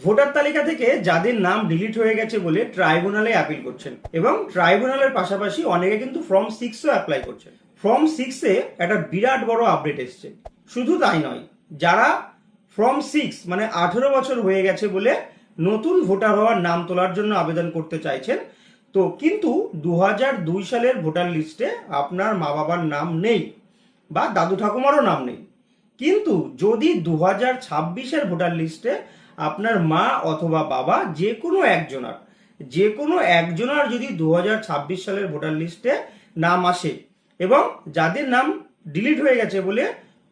Voter তালিকা থেকে যাদের নাম ডিলিট হয়ে গেছে বলে ট্রাইব্যুনালে অ্যাপিল করছেন এবং ট্রাইব্যুনালের পাশাপাশি অনেকে কিন্তু ফর্ম 6ও অ্যাপ্লাই করছেন। ফর্ম 6-এ একটা বিরাট বড় আপডেট এসছে। শুধু তাই নয়, যারা ফর্ম 6 মানে 18 বছর হয়ে গেছে বলে নতুন ভোটার হওয়ার নাম তোলার জন্য আবেদন করতে চাইছেন, তো কিন্তু 2002 সালের ভোটার লিস্টে আপনার মা বাবার নাম নেই বা দাদু ঠাকুমারও নাম নেই, কিন্তু যদি 2026-এর ভোটার লিস্টে আপনার মা অথবা বাবা যে কোনো একজনার যদি 2026 সালের ভোটার লিস্টে নাম আসে এবং যাদের নাম ডিলিট হয়ে গেছে বলে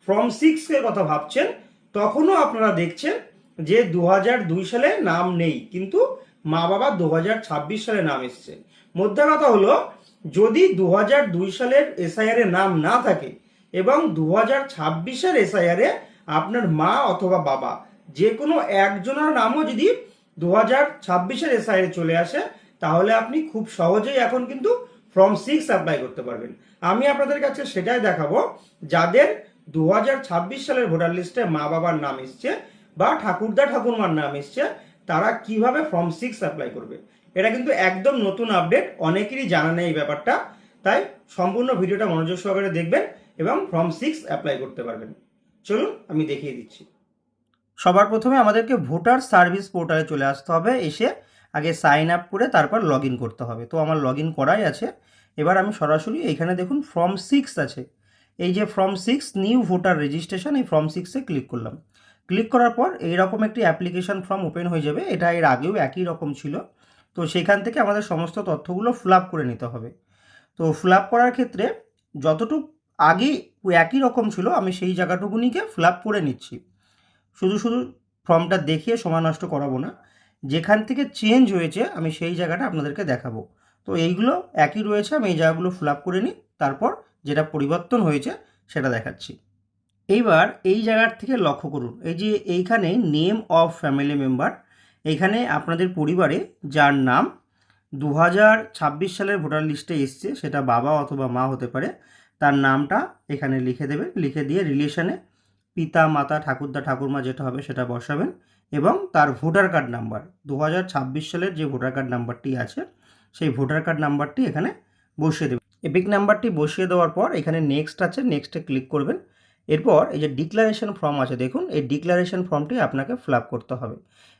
ফর্ম 6-এর কথা ভাবছেন, তখনও আপনারা দেখছেন যে 2002 সালে নাম নেই কিন্তু মা বাবা 2026 সালে নাম এসছে। মধ্যে কথা হলো, যদি 2002 সালের এসআইআর এ নাম না থাকে এবং 2026-এর এসআইআর-এ আপনার মা অথবা বাবা যে কোনো একজনের নামও যদি 2026-এর এসআইআর চলে আসে, তাহলে আপনি খুব সহজেই এখন কিন্তু ফর্ম 6 অ্যাপ্লাই করতে পারবেন। আমি আপনাদের কাছে সেটাই দেখাবো, যাদের 2026 সালের ভোটার লিস্টে মা বাবার নাম এসছে বা ঠাকুরদা ঠাকুরমার নাম এসছে, তারা কিভাবে ফর্ম 6 অ্যাপ্লাই করবে। এটা কিন্তু একদম নতুন আপডেট, অনেকেরই জানা নেই এই ব্যাপারটা। তাই সম্পূর্ণ ভিডিওটা মনোযোগ সহকারে দেখবেন এবং ফর্ম 6 অ্যাপ্লাই করতে পারবেন। চলুন আমি দেখিয়ে দিচ্ছি। সবার প্রথমে আমাদেরকে ভোটার সার্ভিস পোর্টালে চলে আসতে হবে। এসে আগে সাইন আপ করে তারপর লগ ইন করতে হবে। তো আমার লগ ইন করাই আছে। এবার আমি সরাসরি এইখানে দেখুন ফর্ম 6 আছে, এই যে ফর্ম 6 নিউ ভোটার রেজিস্ট্রেশন, এই ফর্ম 6-এ ক্লিক করলাম। ক্লিক করার পর এইরকম একটি অ্যাপ্লিকেশন ফর্ম ওপেন হয়ে যাবে। এটা এর আগেও একই রকম ছিল। তো সেখান থেকে আমাদের সমস্ত তথ্যগুলো ফিল আপ করে নিতে হবে। তো ফিল আপ করার ক্ষেত্রে যতটুকু আগে একই রকম ছিল, আমি সেই জায়গাটুকুনিকে ফিল আপ করে নিচ্ছি। শুধু শুধু ফর্মটা দেখিয়ে সময় নষ্ট করাবো না, যেখান থেকে চেঞ্জ হয়েছে আমি সেই জায়গাটা আপনাদেরকে দেখাবো। তো এইগুলো একই রয়েছে, আমি এই জায়গাগুলো ফিল আপ করে নিই, তারপর যেটা পরিবর্তন হয়েছে সেটা দেখাচ্ছি। এইবার এই জায়গার থেকে লক্ষ্য করুন, এই যে এইখানে নেম অফ ফ্যামিলি মেম্বার, এইখানে আপনাদের পরিবারে যার নাম 2026 সালের ভোটার লিস্টে এসছে, সেটা বাবা অথবা মা হতে পারে, তার নামটা এখানে লিখে দেবেন। লিখে দিয়ে রিলেশনে পিতা মাতা ঠাকুরদা ঠাকুরমা যেটা হবে সেটা বসাবেন এবং তার ভোটার কার্ড নাম্বার 2026 সালের যে ভোটার কার্ড নাম্বারটি আছে সেই ভোটার কার্ড নাম্বারটি এখানে বসিয়ে দেবেন। এপিক নাম্বারটি বসিয়ে দেওয়ার পর এখানে নেক্সট আছে, নেক্সটে ক্লিক করবেন। এরপর এই যে ডিক্লারেশন ফর্ম আছে দেখুন, এই ডিক্লারেশন ফর্মটি আপনাকে ফিল আপ করতে হবে।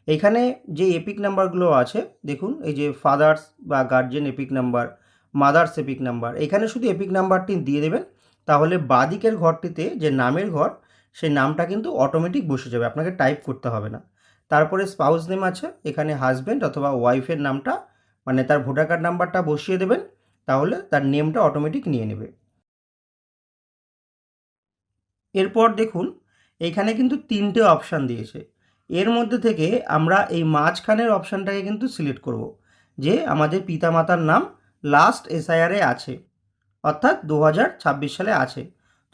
এখানে যে এপিক নাম্বারগুলো আছে দেখুন, এই যে ফাদার্স বা guardian epic number, mother's epic number, এখানে শুধু এপিক নাম্বারটি দিয়ে দেবেন। তাহলে বাদিকের ঘরটিতে যে নামের ঘর, সেই নামটা কিন্তু অটোমেটিক বসে যাবে, আপনাকে টাইপ করতে হবে না। তারপরে স্পাউস নেম আছে, এখানে হাজব্যান্ড অথবা ওয়াইফের নামটা মানে তার ভোটার কার্ড নাম্বারটা বসিয়ে দেবেন, তাহলে তার নেমটা অটোমেটিক নিয়ে নেবে। এরপর দেখুন এইখানে কিন্তু 3টে অপশান দিয়েছে। এর মধ্যে থেকে আমরা এই মাঝখানের অপশানটাকে কিন্তু সিলেক্ট করব, যে আমাদের পিতামাতার নাম লাস্ট এসআইআরে আছে, অর্থাৎ 2026 সালে আছে।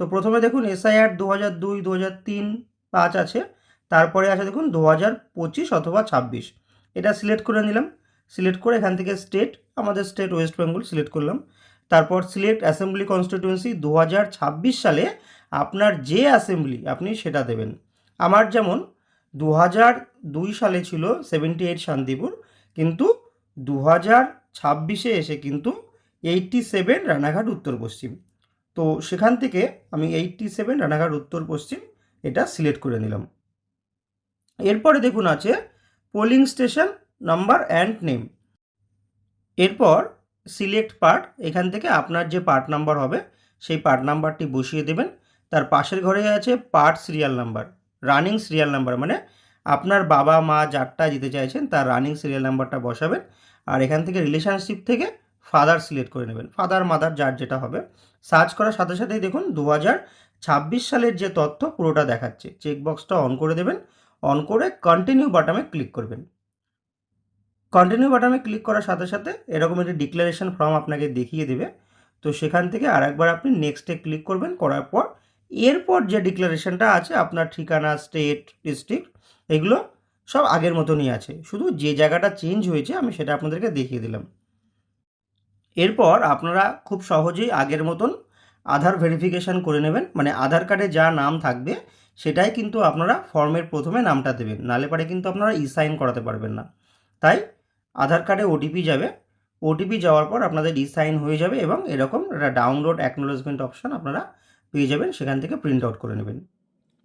তো প্রথমে দেখুন এসআইআর 2002, 2003, 5 আছে। তারপরে আছে দেখুন 2025 অথবা 26, এটা সিলেক্ট করে নিলাম। সিলেক্ট করে এখান থেকে স্টেট, আমাদের স্টেট ওয়েস্ট বেঙ্গল সিলেক্ট করলাম। তারপর সিলেক্ট অ্যাসেম্বলি কনস্টিটিউয়েন্সি, 2026 সালে আপনার যে অ্যাসেম্বলি আপনি সেটা দেবেন। আমার যেমন 2002 সালে ছিল 78 শান্তিপুর, কিন্তু 2026-এ এসে কিন্তু 87 রানাঘাট উত্তর পশ্চিম। তো সেখান থেকে আমি 87 রানাঘাট উত্তর পশ্চিম এটা সিলেক্ট করে নিলাম। এরপরে দেখুন আছে polling station number and name. এরপর সিলেক্ট পার্ট, এখান থেকে আপনার যে পার্ট নাম্বার হবে সেই পার্ট নাম্বারটি বসিয়ে দেবেন। তার পাশের ঘরে আছে part serial number, running serial number, মানে আপনার বাবা মা যারটা দিতে চাইছেন তার রানিং সিরিয়াল নাম্বারটা বসাবেন। আর এখান থেকে রিলেশনশিপ থেকে ফাদার সিলেক্ট করে নেবেন, ফাদার মাদার যার যেটা হবে। সার্চ করার সাথে সাথেই দেখুন 2026 সালের যে তথ্য পুরোটা দেখাচ্ছে। চেকবক্সটা অন করে দেবেন, অন করে কন্টিনিউ বাটনে ক্লিক করবেন। কন্টিনিউ বাটনে ক্লিক করার সাথে সাথে এরকম একটি ডিক্লারেশন ফর্ম আপনাকে দেখিয়ে দেবে। তো সেখান থেকে আরেকবার আপনি নেক্সটে ক্লিক করবেন, করার পর এরপর যে ডিক্লারেশনটা আছে আপনার ঠিকানা, স্টেট, ডিস্ট্রিক্ট, এগুলো সব আগের মতনই আছে, শুধু যে জায়গাটা চেঞ্জ হয়েছে আমি সেটা আপনাদেরকে দেখিয়ে দিলাম। এরপর আপনারা খুব সহজেই আগের মতন আধার ভেরিফিকেশান করে নেবেন, মানে আধার কার্ডে যা নাম থাকবে সেটাই কিন্তু আপনারা ফর্মের প্রথমে নামটা দেবেন, নালে পরে কিন্তু আপনারা ই সাইন করাতে পারবেন না। তাই আধার কার্ডে ওটিপি যাবে, ওটিপি যাওয়ার পর আপনাদের ই সাইন হয়ে যাবে এবং এরকম একটা ডাউনলোড অ্যাকনোলেজমেন্ট অপশান আপনারা পেয়ে যাবেন, সেখান থেকে প্রিন্ট আউট করে নেবেন।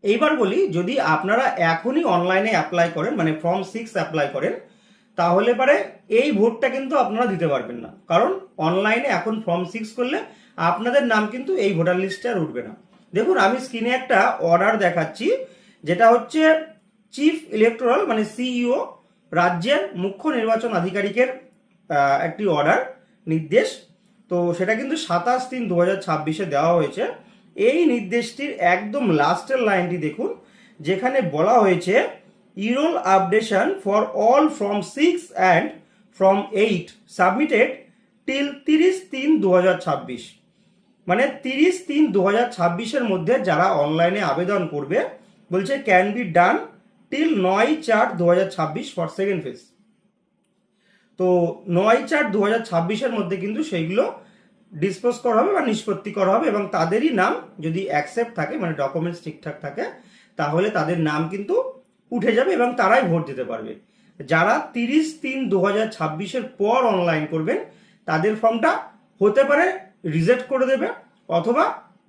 এইবার বলি, যদি আপনারা এখনই অনলাইনে অ্যাপ্লাই করেন, মানে ফর্ম 6 অ্যাপ্লাই করেন, তাহলে পরে এই ভোটটা কিন্তু আপনারা দিতে পারবেন না, কারণ অনলাইনে এখন ফর্ম 6 করলে আপনাদের নাম কিন্তু এই ভোটার লিস্টে আর উঠবে না। দেখুন, আমি স্ক্রিনে একটা অর্ডার দেখাচ্ছি, যেটা হচ্ছে চিফ ইলেকটোরাল মানে সিইও, রাজ্যের মুখ্য নির্বাচন আধিকারিকের একটি অর্ডার, নির্দেশ। তো সেটা কিন্তু 27/3/2026 দেওয়া হয়েছে। এই নির্দেশটির একদম লাস্টের লাইনটি দেখুন, যেখানে বলা হয়েছে ইরোল updation for all from 6 and from 8 submitted till 30/3/2026, মানে 30/3/2026 মধ্যে যারা অনলাইনে আবেদন করবে, বলছে can be done till 9/4/2026 for second phase. তো 9/4/2026 মধ্যে কিন্তু সেইগুলো ডিসপোজ করা হবে বা নিষ্পত্তি করা হবে, এবং তাদেরই নাম যদি অ্যাকসেপ্ট থাকে, মানে ডকুমেন্টস ঠিকঠাক থাকে, তাহলে তাদের নাম কিন্তু উঠে যাবে এবং তারাই ভোট দিতে পারবে। যারা 30/3/2026 পর অনলাইন করবেন, তাদের ফর্মটা হতে পারে রিজেক্ট করে দেবে, অথবা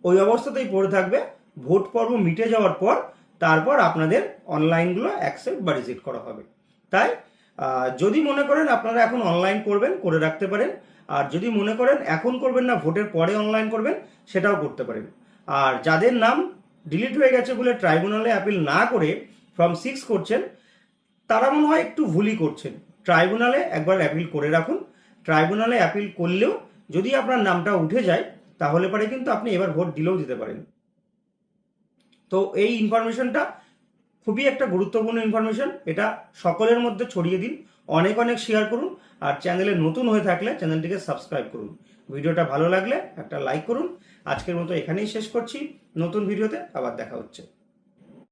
ওই অবস্থাতেই পড়ে থাকবে। ভোট পর্ব মিটে যাওয়ার পর তারপর আপনাদের অনলাইনগুলো অ্যাকসেপ্ট বা রিজেক্ট করা হবে। তাই যদি মনে করেন আপনারা এখন অনলাইন করবেন, করে রাখতে পারেন। আর যদি মনে করেন এখন করবেন না, ভোটের পরে অনলাইন করবেন, সেটাও করতে পারেন। আর যাদের নাম ডিলিট হয়ে গেছে বলে ট্রাইব্যুনালে অ্যাপিল না করে ফর্ম 6 করছেন, তারা মনে হয় একটু ভুলই করছেন। ট্রাইব্যুনালে একবার অ্যাপিল করে রাখুন। ট্রাইব্যুনালে অ্যাপিল করলেও যদি আপনার নামটা উঠে যায়, তাহলে পরে কিন্তু আপনি এবার ভোট দিলেও দিতে পারেন। তো এই ইনফরমেশনটা খুবই একটা গুরুত্বপূর্ণ ইনফরমেশন, এটা সকলের মধ্যে ছড়িয়ে দিন, অনেক অনেক শেয়ার করুন। আর চ্যানেলে নতুন হয়ে থাকলে চ্যানেলটিকে সাবস্ক্রাইব করুন। ভিডিওটা ভালো লাগলে একটা লাইক করুন। আজকের মতো এখানেই শেষ করছি, নতুন ভিডিওতে আবার দেখা হচ্ছে।